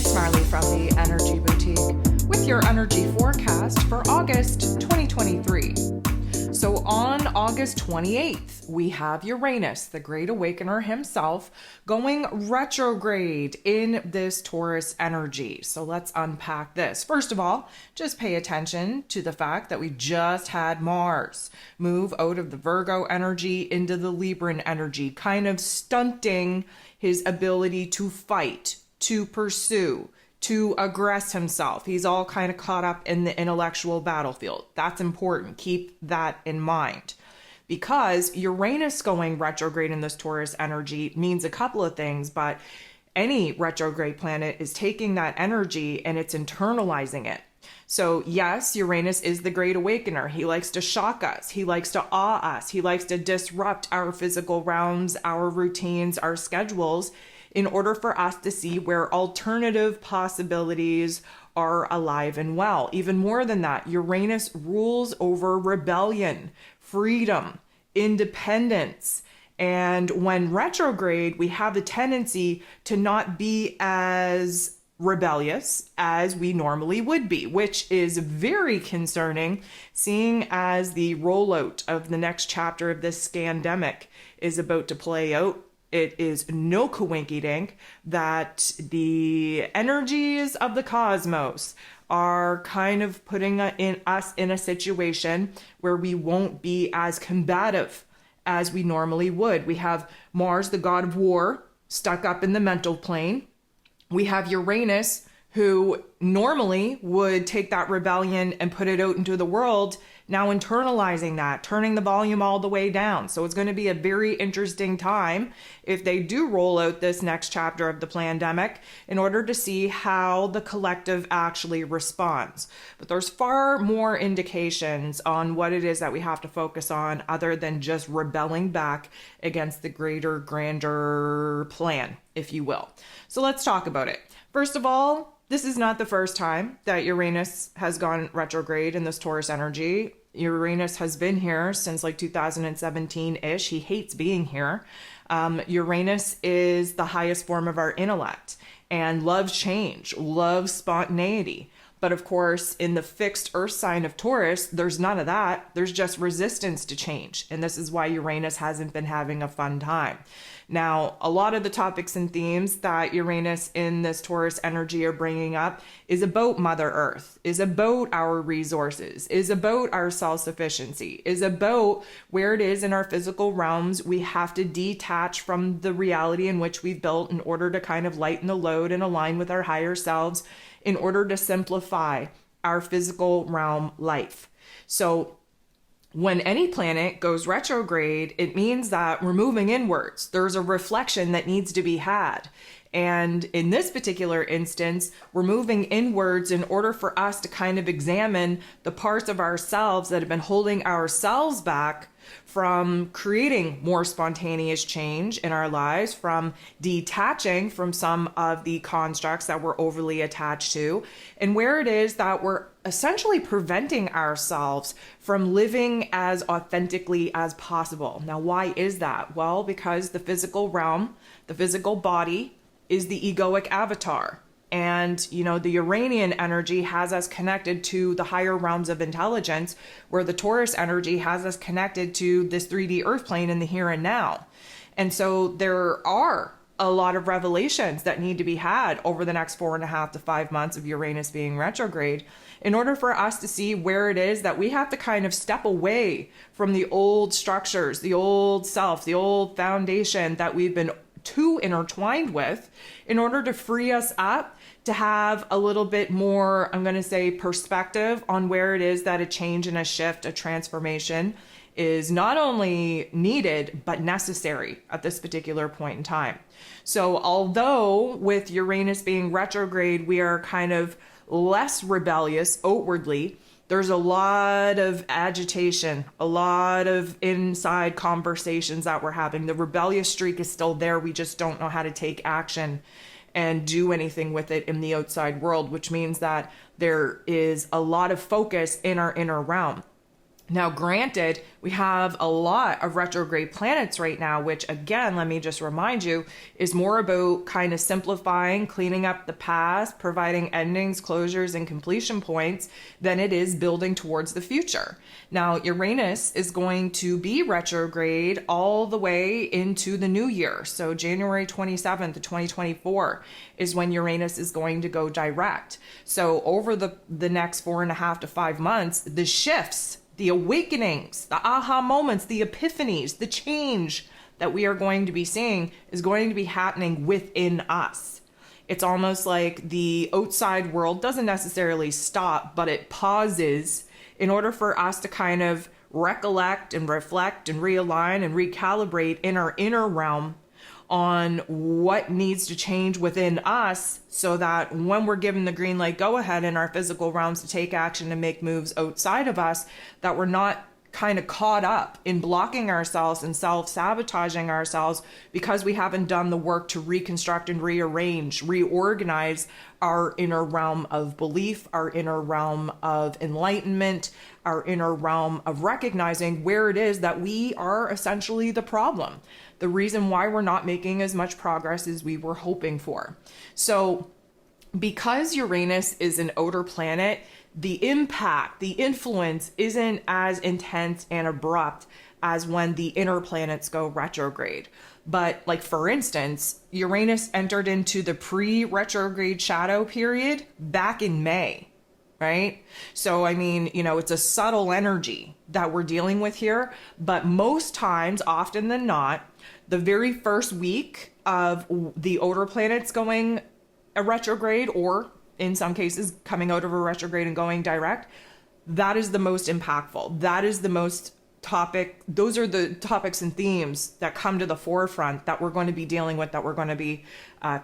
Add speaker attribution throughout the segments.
Speaker 1: It's Marley from the Energy Boutique with your energy forecast for August 2023. So on August 28th, we have Uranus, the Great Awakener himself, going retrograde in this Taurus energy. So let's unpack this. First of all, just pay attention to the fact that we just had Mars move out of the Virgo energy into the Libran energy, kind of stunting his ability to fight, to pursue, to aggress himself. He's all kind of caught up in the intellectual battlefield. That's important. Keep that in mind. Because Uranus going retrograde in this Taurus energy means a couple of things, but any retrograde planet is taking that energy and it's internalizing it. So yes, Uranus is the Great Awakener. He likes to shock us. He likes to awe us. He likes to disrupt our physical realms, our routines, our schedules, in order for us to see where alternative possibilities are alive and well. Even more than that, Uranus rules over rebellion, freedom, independence. And when retrograde, we have a tendency to not be as rebellious as we normally would be, which is very concerning, seeing as the rollout of the next chapter of this scandemic is about to play out. It is no coinky-dink that the energies of the cosmos are kind of putting us in a situation where we won't be as combative as we normally would. We have Mars, the god of war, stuck up in the mental plane. We have Uranus, who normally would take that rebellion and put it out into the world, now internalizing that, turning the volume all the way down. So it's going to be a very interesting time if they do roll out this next chapter of the plandemic in order to see how the collective actually responds. But there's far more indications on what it is that we have to focus on other than just rebelling back against the greater, grander plan, if you will. So let's talk about it. First of all, this is not the first time that Uranus has gone retrograde in this Taurus energy. Uranus has been here since like 2017-ish. He hates being here. Uranus is the highest form of our intellect and loves change, loves spontaneity. But of course, in the fixed earth sign of Taurus, there's none of that. There's just resistance to change. And this is why Uranus hasn't been having a fun time. Now, a lot of the topics and themes that Uranus in this Taurus energy are bringing up is about Mother Earth, is about our resources, is about our self-sufficiency, is about where it is in our physical realms we have to detach from the reality in which we've built in order to kind of lighten the load and align with our higher selves in order to simplify our physical realm life. So when any planet goes retrograde, it means that we're moving inwards. There's a reflection that needs to be had. And in this particular instance, we're moving inwards in order for us to kind of examine the parts of ourselves that have been holding ourselves back from creating more spontaneous change in our lives, from detaching from some of the constructs that we're overly attached to, and where it is that we're essentially preventing ourselves from living as authentically as possible. Now, why is that? Well, because the physical realm, the physical body, is the egoic avatar. And, you know, the Uranian energy has us connected to the higher realms of intelligence, where the Taurus energy has us connected to this 3D earth plane in the here and now. And so there are a lot of revelations that need to be had over the next 4.5 to 5 months of Uranus being retrograde in order for us to see where it is that we have to kind of step away from the old structures, the old self, the old foundation that we've been too intertwined with in order to free us up to have a little bit more, I'm going to say, perspective on where it is that a change and a shift, a transformation is not only needed, but necessary at this particular point in time. So although with Uranus being retrograde, we are kind of less rebellious outwardly, there's a lot of agitation, a lot of inside conversations that we're having. The rebellious streak is still there. We just don't know how to take action and do anything with it in the outside world, which means that there is a lot of focus in our inner realm. Now, granted, we have a lot of retrograde planets right now, which again, let me just remind you, is more about kind of simplifying, cleaning up the past, providing endings, closures, and completion points than it is building towards the future. Now, Uranus is going to be retrograde all the way into the new year. So January 27th of 2024 is when Uranus is going to go direct. So over the next 4.5 to 5 months, the shifts, the awakenings, the aha moments, the epiphanies, the change that we are going to be seeing is going to be happening within us. It's almost like the outside world doesn't necessarily stop, but it pauses in order for us to kind of recollect and reflect and realign and recalibrate in our inner realm on what needs to change within us, so that when we're given the green light go ahead in our physical realms to take action and make moves outside of us, that we're not kind of caught up in blocking ourselves and self-sabotaging ourselves because we haven't done the work to reconstruct and rearrange, reorganize our inner realm of belief, our inner realm of enlightenment, our inner realm of recognizing where it is that we are essentially the problem, the reason why we're not making as much progress as we were hoping for. So because Uranus is an outer planet, the impact, the influence isn't as intense and abrupt as when the inner planets go retrograde. But like, for instance, Uranus entered into the pre-retrograde shadow period back in May, right? So, I mean, it's a subtle energy that we're dealing with here, but most times, often than not, the very first week of the outer planets going a retrograde, or in some cases coming out of a retrograde and going direct, that is the most impactful. That is the most topic. Those are the topics and themes that come to the forefront that we're going to be dealing with, that we're going to be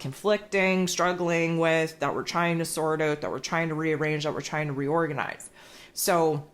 Speaker 1: conflicting, struggling with, that we're trying to sort out, that we're trying to rearrange, that we're trying to reorganize. So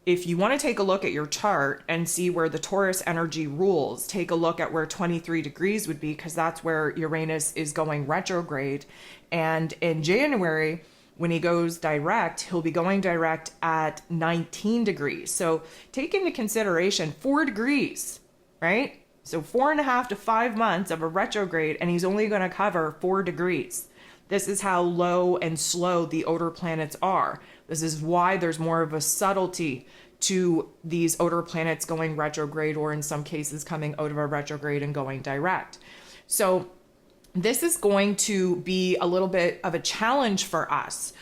Speaker 1: if you want to take a look at your chart and see where the Taurus energy rules, take a look at where 23 degrees would be, because that's where Uranus is going retrograde. And in January, when he goes direct, he'll be going direct at 19 degrees. So take into consideration 4 degrees, right? So 4.5 to 5 months of a retrograde, and he's only going to cover 4 degrees. This is how low and slow the outer planets are. This is why there's more of a subtlety to these outer planets going retrograde, or in some cases coming out of a retrograde and going direct. So this is going to be a little bit of a challenge for us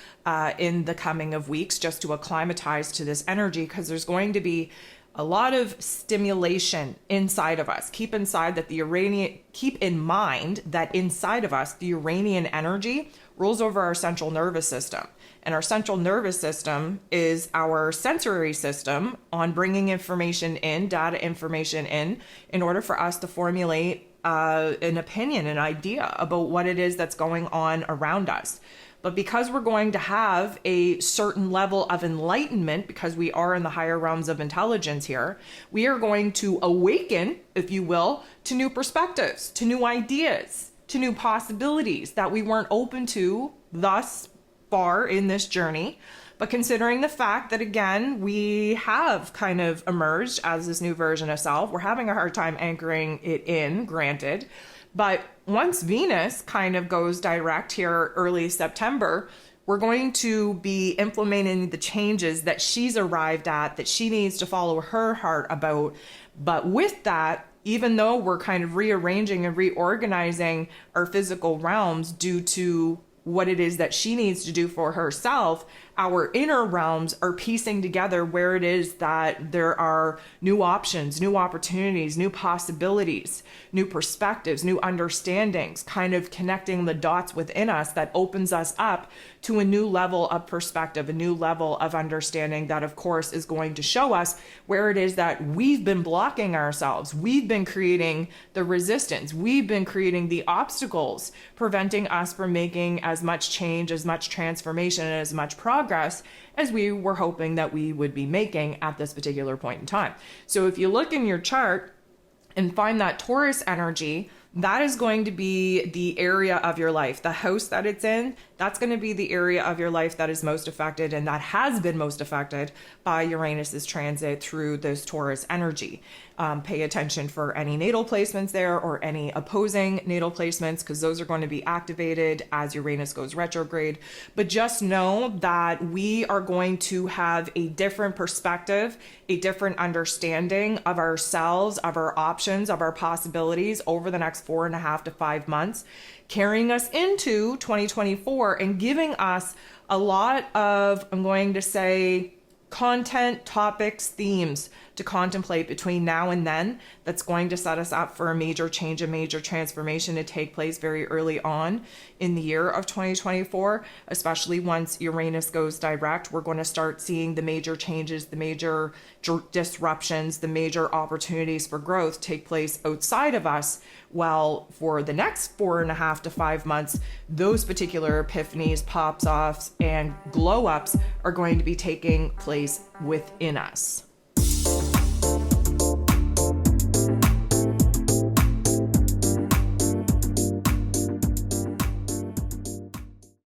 Speaker 1: in the coming of weeks, just to acclimatize to this energy, because there's going to be a lot of stimulation inside of us. Keep in mind that inside of us, the Uranian energy rules over our central nervous system. And our central nervous system is our sensory system on bringing information in, data information in order for us to formulate an opinion, an idea about what it is that's going on around us. But because we're going to have a certain level of enlightenment, because we are in the higher realms of intelligence here, we are going to awaken, if you will, to new perspectives, to new ideas, to new possibilities that we weren't open to thus far in this journey. But considering the fact that, again, we have kind of emerged as this new version of self, we're having a hard time anchoring it in, granted. But once Venus kind of goes direct here early September, we're going to be implementing the changes that she's arrived at, that she needs to follow her heart about. But with that, even though we're kind of rearranging and reorganizing our physical realms due to what it is that she needs to do for herself, our inner realms are piecing together where it is that there are new options, new opportunities, new possibilities, new perspectives, new understandings, kind of connecting the dots within us that opens us up to a new level of perspective, a new level of understanding that, of course, is going to show us where it is that we've been blocking ourselves. We've been creating the resistance. We've been creating the obstacles, preventing us from making as much change, as much transformation, and as much progress as we were hoping that we would be making at this particular point in time. So if you look in your chart and find that Taurus energy, that is going to be the area of your life, the house that it's in. That's going to be the area of your life that is most affected, and that has been most affected by Uranus's transit through this Taurus energy. Pay attention for any natal placements there or any opposing natal placements, because those are going to be activated as Uranus goes retrograde. But just know that we are going to have a different perspective, a different understanding of ourselves, of our options, of our possibilities over the next 4.5 to 5 months, carrying us into 2024 and giving us a lot of, I'm going to say, content, topics, themes to contemplate between now and then that's going to set us up for a major change, a major transformation to take place very early on in the year of 2024, especially once Uranus goes direct. We're going to start seeing the major changes, the major disruptions, the major opportunities for growth take place outside of us. Well, for the next 4.5 to 5 months, those particular epiphanies, pops offs, and glow ups are going to be taking place within us.